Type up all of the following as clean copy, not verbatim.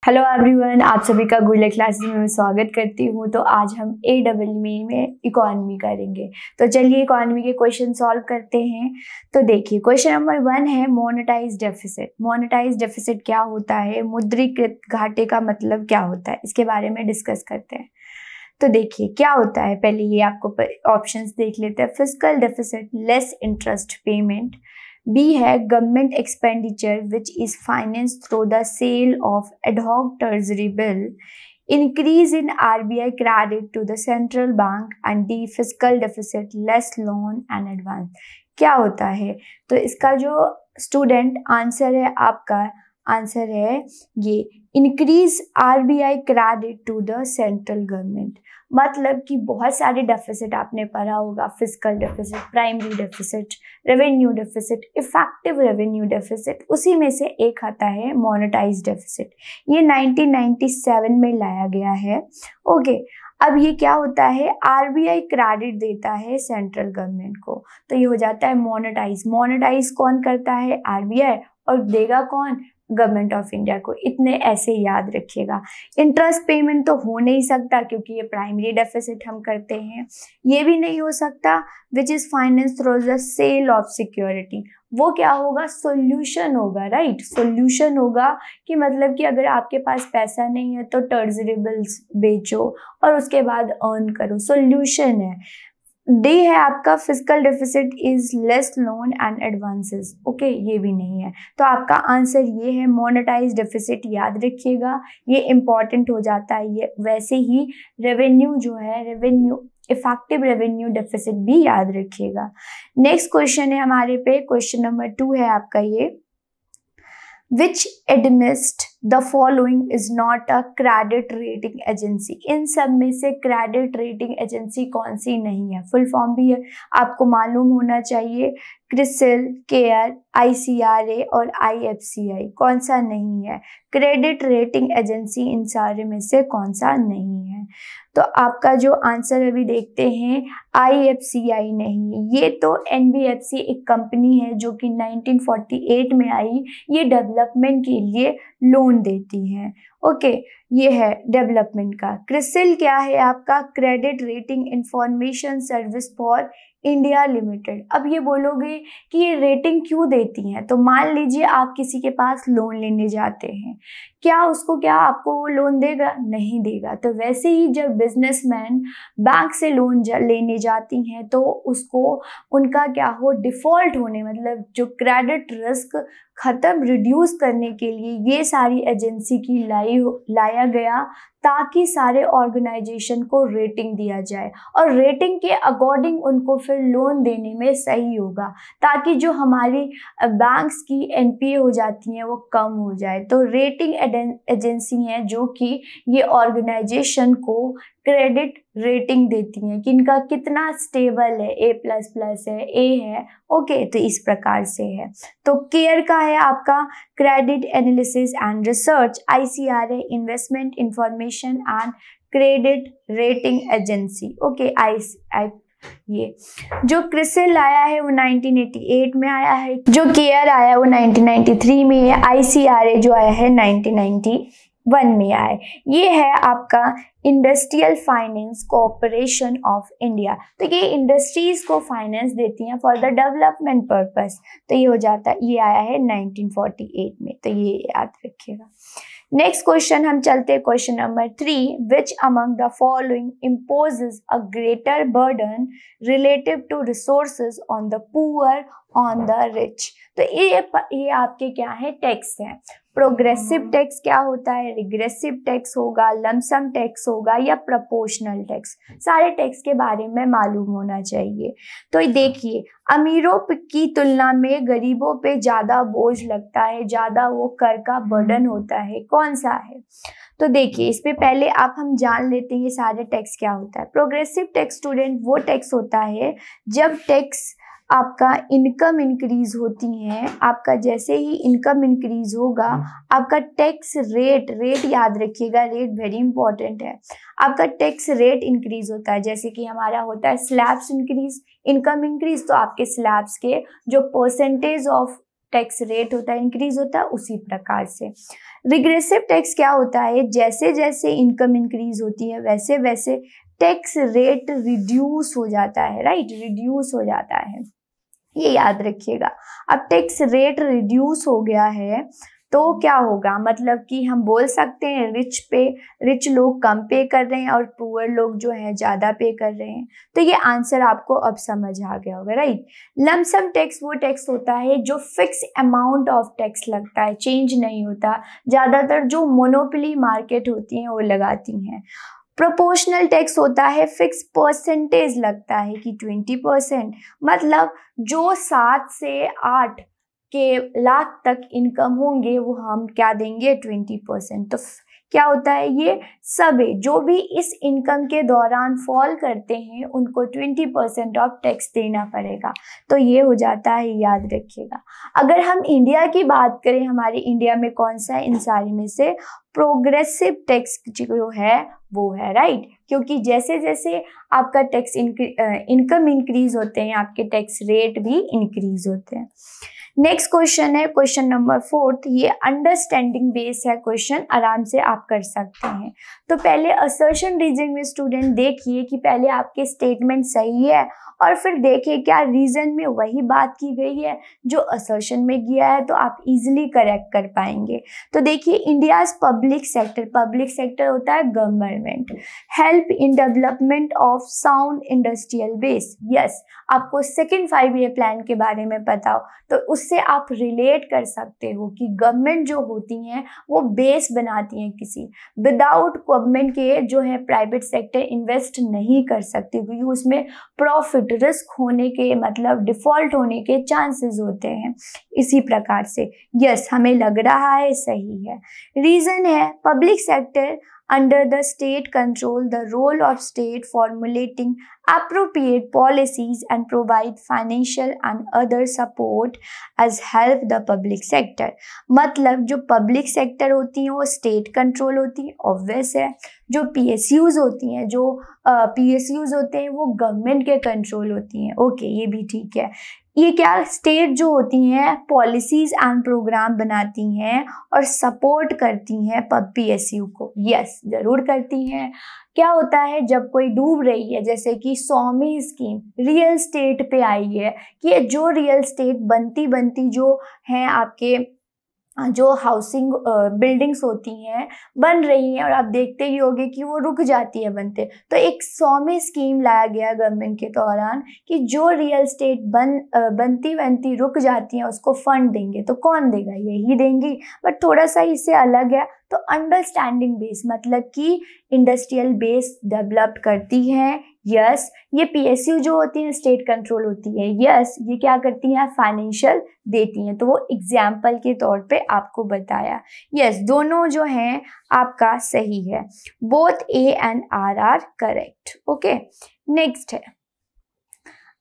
Hello everyone, आप सभी का गुडलक क्लासेस में मैं स्वागत करती हूँ। तो आज हम AEE में इकोनॉमी करेंगे। तो चलिए इकोनॉमी के क्वेश्चन सॉल्व करते हैं। तो देखिए क्वेश्चन नंबर 1 है मोनेटाइज डेफिसिट। मोनेटाइज डेफिसिट क्या होता है, मुद्रीकृत घाटे का मतलब क्या होता है, इसके बारे में डिस्कस करते हैं। तो देखिए क्या होता है, पहले ये आपको ऑप्शंस देख लेते हैं। Fiscal deficit less interest payment. B है government expenditure which is finance through the sale of ad hoc treasury bill. Increase in RBI credit to the central bank. And the fiscal deficit less loan and advance. क्या होता है, तो इसका जो student answer है, आपका answer है ये increase RBI credit to the central government. मतलब कि बहुत सारे डेफिसिट आपने पढ़ा होगा, fiscal deficit, primary deficit, revenue deficit, effective revenue deficit, उसी में से एक आता है मोनेटाइज डेफिसिट। ये 1997 में लाया गया है। ओके, अब ये क्या होता है, RBI क्रेडिट देता है सेंट्रल गवर्नमेंट को, तो ये हो जाता है मोनेटाइज। मोनेटाइज कौन करता है, RBI, और देगा कौन, गवर्नमेंट ऑफ इंडिया को। इतने ऐसे याद रखिएगा। इंटरेस्ट पेमेंट तो हो नहीं सकता क्योंकि ये प्राइमरी डेफिसिट हम करते हैं। ये भी नहीं हो सकता which is finance through the sale of security. वो क्या होगा, सोल्यूशन होगा, राइट। सोल्यूशन होगा कि मतलब कि अगर आपके पास पैसा नहीं है तो ट्रेजरी बिल्स बेचो और उसके बाद अर्न करो, सोल्यूशन है। डी है आपका fiscal deficit is less loan and advances. Okay, ये भी नहीं है, तो आपका आंसर ये है मोनेटाइज डेफिसिट। याद रखिएगा, ये इंपॉर्टेंट हो जाता है। ये वैसे ही रेवेन्यू जो है, रेवेन्यू इफेक्टिव रेवेन्यू डेफिसिट भी याद रखिएगा। नेक्स्ट क्वेश्चन है हमारे पे, क्वेश्चन नंबर 2 है आपका ये, which amidst the following is not a credit rating agency। इन सब में से क्रेडिट रेटिंग एजेंसी कौन सी नहीं है, फुल फॉर्म भी है आपको मालूम होना चाहिए। क्रिसिल, केयर, ICRA और IFCI, कौन सा नहीं है, क्रेडिट रेटिंग एजेंसी इन सारे में से कौन सा नहीं है। तो आपका जो आंसर अभी देखते हैं, IFCI नहीं है। ये तो NBFC एक कंपनी है जो कि 1948 में आई, ये डेवलपमेंट के लिए लोन देती है। ओके, ये है डेवलपमेंट का। क्रिसिल क्या है आपका, credit rating information service for India limited. अब ये बोलोगे कि ये रेटिंग क्यों देती हैं, तो मान लीजिए आप किसी के पास लोन लेने जाते हैं, क्या उसको क्या आपको वो लोन देगा, नहीं देगा। तो वैसे ही जब बिजनेसमैन बैंक से लोन लेने जाती हैं तो उसको उनका क्या हो, डिफॉल्ट होने, मतलब जो क्रेडिट रिस्क खत्म, रिड्यूस करने के लिए ये सारी एजेंसी की लाया गया, ताकि सारे ऑर्गेनाइजेशन को रेटिंग दिया जाए और रेटिंग के अकॉर्डिंग उनको फिर लोन देने में सही होगा, ताकि जो हमारी बैंक्स की NPA हो जाती हैं वो कम हो जाए। तो रेटिंग एजेंसी हैं जो कि ये ऑर्गेनाइजेशन को क्रेडिट रेटिंग देती हैं कि इनका कितना स्टेबल है, A++ है, A है। ओके, तो इस प्रकार से है। तो केयर का है आपका credit analysis and research, ICRA investment information and credit rating agency. Okay, ये जो क्रिसिल आया है वो 1988 में आया है, जो केयर आया है वो 1993 में है, ICRA जो आया है 1991 में आया है। ये है आपका industrial finance corporation of India. तो ये इंडस्ट्रीज को फाइनेंस देती हैं फॉर द डेवलपमेंट पर्पस। तो ये हो जाता है, ये आया है 1948 में, तो ये याद रखिएगा। नेक्स्ट क्वेश्चन हम चलते हैं, question number 3, which among the following imposes a greater burden relative to resources on the poor on the rich. तो ये आपके क्या है, टैक्स है। प्रोग्रेसिव टैक्स क्या होता है, रिग्रेसिव टैक्स होगा, लमसम टैक्स होगा या प्रोपोर्शनल टैक्स, सारे टैक्स के बारे में मालूम होना चाहिए। तो देखिए, अमीरों की तुलना में गरीबों पे ज़्यादा बोझ लगता है, ज़्यादा वो कर का बर्डन होता है, कौन सा है। तो देखिए इस पे पहले आप हम जान लेते हैं ये सारे टैक्स क्या होता है। प्रोग्रेसिव टैक्स स्टूडेंट वो टैक्स होता है जब टैक्स आपका इनकम इंक्रीज होती है, आपका जैसे ही इनकम इंक्रीज होगा आपका टैक्स रेट याद रखिएगा, रेट वेरी इंपॉर्टेंट है। आपका टैक्स रेट इंक्रीज होता है, जैसे कि हमारा होता है स्लैब्स इंक्रीज, इनकम इंक्रीज, तो आपके स्लैब्स के जो परसेंटेज ऑफ टैक्स रेट होता है इंक्रीज होता है, उसी प्रकार से रिग्रेसिव टैक्स क्या होता है, जैसे जैसे इनकम इंक्रीज होती है वैसे वैसे टैक्स रेट रिड्यूस हो जाता है, राइट, रिड्यूस हो जाता है, ये याद रखिएगा। अब टैक्स रेट रिड्यूस हो गया है तो क्या होगा, मतलब कि हम बोल सकते हैं रिच लोग कम पे कर रहे हैं और पुअर लोग जो है ज़्यादा पे कर रहे हैं। तो ये आंसर आपको अब समझ आ गया होगा, राइट। लमसम टैक्स वो टैक्स होता है जो फिक्स अमाउंट ऑफ टैक्स लगता है, चेंज नहीं होता, ज़्यादातर जो मोनोपोली मार्केट होती हैं वो लगाती हैं। प्रोपोर्शनल टैक्स होता है, फिक्स परसेंटेज लगता है कि 20%, मतलब जो 7 से 8 के लाख तक इनकम होंगे वो हम क्या देंगे 20%। तो क्या होता है, ये सब जो भी इस इनकम के दौरान फॉल करते हैं उनको 20% ऑफ टैक्स देना पड़ेगा। तो ये हो जाता है, याद रखिएगा। अगर हम इंडिया की बात करें, हमारे इंडिया में कौन सा इन सारी में से प्रोग्रेसिव टैक्स जो है वो है, राइट, क्योंकि जैसे जैसे आपका टैक्स इनकम इंक्रीज होते हैं आपके टैक्स रेट भी इंक्रीज होते हैं। नेक्स्ट क्वेश्चन है क्वेश्चन नंबर 4, ये अंडरस्टैंडिंग बेस है क्वेश्चन, आराम से आप कर सकते हैं। तो पहले असर्शन रीजन में स्टूडेंट देखिए कि पहले आपके स्टेटमेंट सही है और फिर देखिए क्या रीजन में वही बात की गई है जो असर्शन में किया है, तो आप इजीली करेक्ट कर पाएंगे। तो देखिए, इंडियाज पब्लिक सेक्टर होता है government, help in development of sound industrial base. Yes, आपको सेकेंड 5 ईयर प्लान के बारे में पता हो तो उससे आप रिलेट कर सकते हो कि गवर्नमेंट जो होती हैं वो बेस बनाती हैं किसी, विदाउट गवर्नमेंट के जो है प्राइवेट सेक्टर इन्वेस्ट नहीं कर सकती, क्योंकि उसमें प्रॉफिट रिस्क होने के मतलब डिफॉल्ट होने के चांसेस होते हैं। इसी प्रकार से यस, हमें लग रहा है सही है। रीजन है public sector under the state control, the role of state formulating appropriate policies and provide financial and other support as help the public sector। मतलब जो पब्लिक सेक्टर होती हैं वो स्टेट कंट्रोल होती है, ऑब्वियस है। जो PSUs होती हैं, जो PSUs होते हैं वो गवर्नमेंट के कंट्रोल होती हैं, ओके, ये भी ठीक है। ये क्या स्टेट जो होती हैं पॉलिसीज एंड प्रोग्राम बनाती हैं और सपोर्ट करती हैं PSU को, यस जरूर करती हैं। क्या होता है जब कोई डूब रही है, जैसे कि स्वामी स्कीम रियल स्टेट पे आई है कि जो रियल स्टेट बनती जो हैं आपके जो हाउसिंग बिल्डिंग्स होती हैं बन रही हैं और आप देखते ही होंगे कि वो रुक जाती है बनते, तो एक स्वामी स्कीम लाया गया गवर्नमेंट के दौरान कि जो रियल स्टेट बनती रुक जाती हैं उसको फंड देंगे। तो कौन देगा, यही देंगी, बट थोड़ा सा इससे अलग है। तो अंडरस्टैंडिंग बेस मतलब कि इंडस्ट्रियल बेस डेवलप करती हैं, यस। ये PSU जो होती हैं स्टेट कंट्रोल होती है, यस। ये क्या करती हैं, फाइनेंशियल देती हैं। तो वो एग्जाम्पल के तौर पे आपको बताया, यस। दोनों जो हैं आपका सही है, both A and R R correct, okay. Next है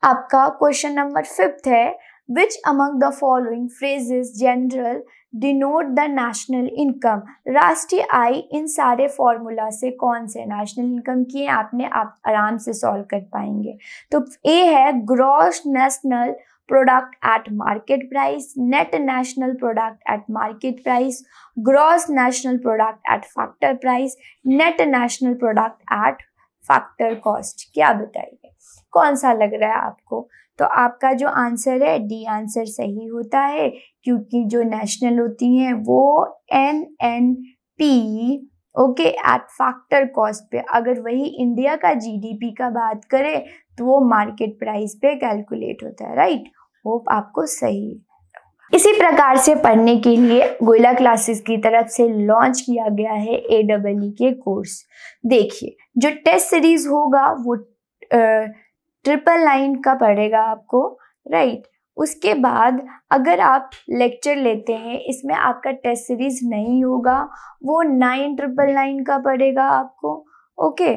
आपका क्वेश्चन नंबर 5 है, which among the following phrases general denote the national income. राष्ट्रीय आय इन सारे फॉर्मूला से कौन से नेशनल इनकम की है, आप आराम से सॉल्व कर पाएंगे। तो A है gross national product at market price, net national product at market price, gross national product at factor price, net national product at factor cost. क्या बताइए कौन सा लग रहा है आपको? तो आपका जो आंसर है D आंसर सही होता है, क्योंकि जो नेशनल होती हैं वो NNP okay eight factor cost पे, अगर वही इंडिया का GDP का बात करें तो वो मार्केट प्राइस पे कैलकुलेट होता है, राइट। होप आपको सही। इसी प्रकार से पढ़ने के लिए गोयला क्लासेस की तरफ से लॉन्च किया गया है AEE के कोर्स। देखिए, जो टेस्ट सीरीज होगा वो 999 का पड़ेगा आपको, राइट। उसके बाद अगर आप लेक्चर लेते हैं इसमें आपका टेस्ट सीरीज नहीं होगा, वो 9999 का पड़ेगा आपको, ओके।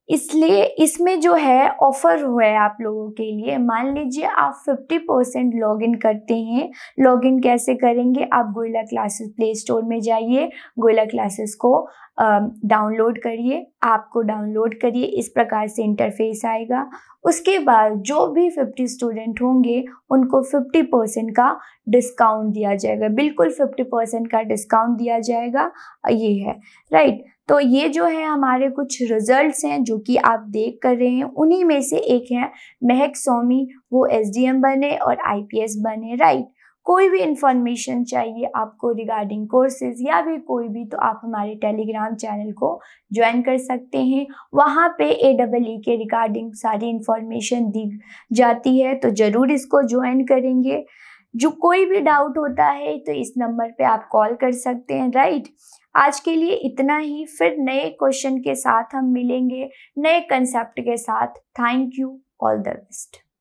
इसलिए इसमें जो है ऑफर हुआ है आप लोगों के लिए। मान लीजिए आप 50% लॉगिन करते हैं। लॉगिन कैसे करेंगे? आप गोरिल्ला क्लासेस प्ले स्टोर में जाइए, गोरिल्ला क्लासेस को डाउनलोड करिए। आपको डाउनलोड करिए, इस प्रकार से इंटरफेस आएगा। उसके बाद जो भी 50 स्टूडेंट होंगे उनको 50% का डिस्काउंट दिया जाएगा, बिल्कुल 50% का डिस्काउंट दिया जाएगा। ये है राइट। तो ये जो है हमारे कुछ रिजल्ट्स हैं जो कि आप देख कर रहे हैं। उन्हीं में से एक है महक सोमी, वो SDM बने और IPS बने राइट। कोई भी इंफॉर्मेशन चाहिए आपको रिगार्डिंग कोर्सेज या भी कोई भी, तो आप हमारे टेलीग्राम चैनल को ज्वाइन कर सकते हैं। वहाँ पे AEE के रिगार्डिंग सारी इंफॉर्मेशन दी जाती है, तो ज़रूर इसको ज्वाइन करेंगे। जो कोई भी डाउट होता है तो इस नंबर पे आप कॉल कर सकते हैं राइट। आज के लिए इतना ही, फिर नए क्वेश्चन के साथ हम मिलेंगे, नए कंसेप्ट के साथ। Thank you, all the best.